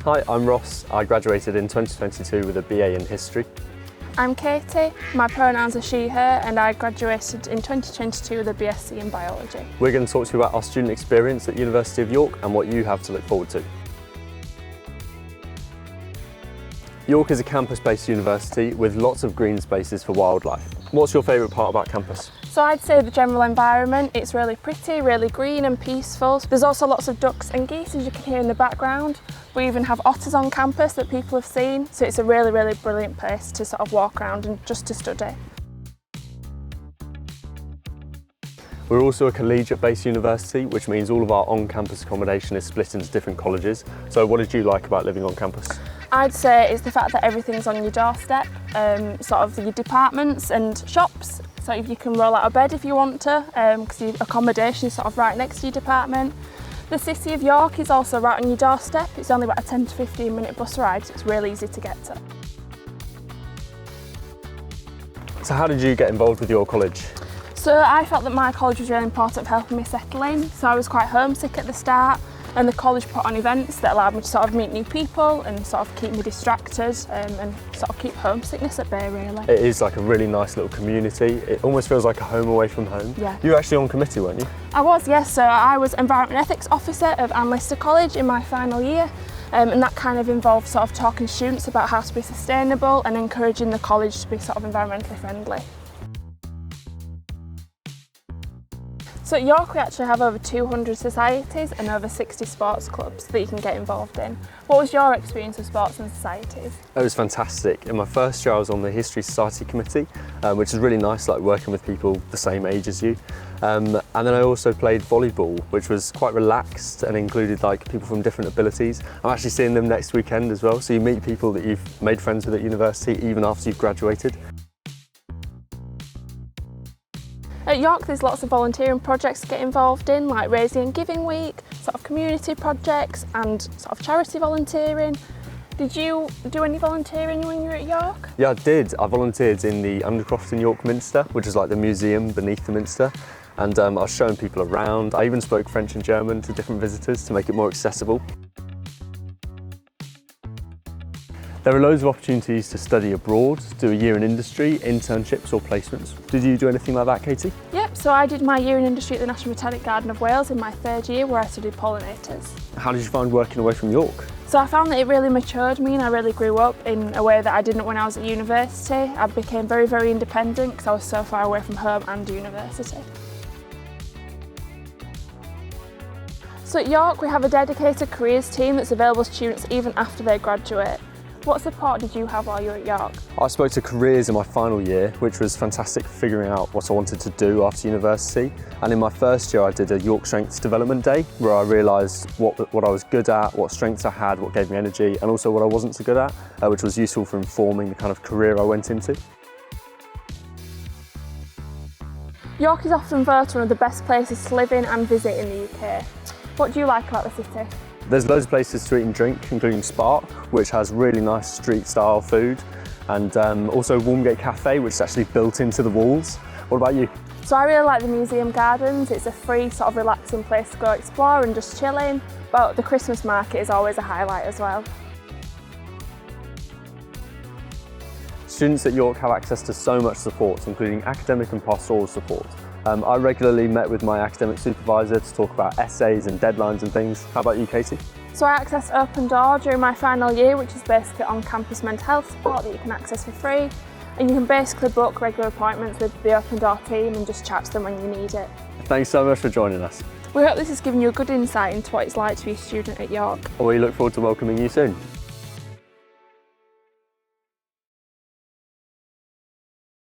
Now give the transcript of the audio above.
Hi, I'm Ross. I graduated in 2022 with a BA in History. I'm Katie, my pronouns are she, her, and I graduated in 2022 with a BSc in Biology. We're going to talk to you about our student experience at University of York and what you have to look forward to. York is a campus-based university with lots of green spaces for wildlife. What's your favourite part about campus? So I'd say the general environment. It's really pretty, really green and peaceful. There's also lots of ducks and geese, as you can hear in the background. We even have otters on campus that people have seen, so it's a really, really brilliant place to sort of walk around and just to study. We're also a collegiate-based university, which means all of our on-campus accommodation is split into different colleges. So what did you like about living on campus? I'd say it's the fact that everything's on your doorstep, sort of your departments and shops. So if you can roll out of bed if you want to, because your accommodation is sort of right next to your department. The City of York is also right on your doorstep. It's only about a 10 to 15 minute bus ride, so it's really easy to get to. So how did you get involved with your college? So I felt that my college was really important for helping me settle in. So I was quite homesick at the start, and the college put on events that allowed me to sort of meet new people and sort of keep me distracted and sort of keep homesickness at bay, really. It is like a really nice little community. It almost feels like a home away from home. Yeah. You were actually on committee, weren't you? I was, yes. So I was Environment Ethics Officer of Anne Lister College in my final year. And that kind of involved sort of talking to students about how to be sustainable and encouraging the college to be sort of environmentally friendly. So at York we actually have over 200 societies and over 60 sports clubs that you can get involved in. What was your experience of sports and societies? It was fantastic. In my first year I was on the History Society Committee, which is really nice, like working with people the same age as you. And then I also played volleyball, which was quite relaxed and included like people from different abilities. I'm actually seeing them next weekend as well, so you meet people that you've made friends with at university even after you've graduated. At York there's lots of volunteering projects to get involved in, like Raising and Giving Week, sort of community projects and sort of charity volunteering. Did you do any volunteering when you were at York? Yeah, I did. I volunteered in the Undercroft in York Minster, which is like the museum beneath the Minster. And I was showing people around. I even spoke French and German to different visitors to make it more accessible. There are loads of opportunities to study abroad, do a year in industry, internships or placements. Did you do anything like that, Katie? Yep, so I did my year in industry at the National Botanic Garden of Wales in my third year, where I studied pollinators. How did you find working away from York? So I found that it really matured me and I really grew up in a way that I didn't when I was at university. I became very, very independent because I was so far away from home and university. So at York we have a dedicated careers team that's available to students even after they graduate. What support did you have while you were at York? I spoke to careers in my final year, which was fantastic for figuring out what I wanted to do after university. And in my first year I did a York Strengths Development Day, where I realised what I was good at, what strengths I had, what gave me energy, and also what I wasn't so good at, which was useful for informing the kind of career I went into. York is often voted one of the best places to live in and visit in the UK. What do you like about the city? There's loads of places to eat and drink, including Spark, which has really nice street-style food, and also Walmgate Cafe, which is actually built into the walls. What about you? So I really like the museum gardens. It's a free, sort of relaxing place to go explore and just chill in, but the Christmas market is always a highlight as well. Students at York have access to so much support, including academic and pastoral support. I regularly met with my academic supervisor to talk about essays and deadlines and things. How about you, Katie? So I accessed Open Door during my final year, which is basically on-campus mental health support that you can access for free. And you can basically book regular appointments with the Open Door team and just chat to them when you need it. Thanks so much for joining us. We hope this has given you a good insight into what it's like to be a student at York. We look forward to welcoming you soon.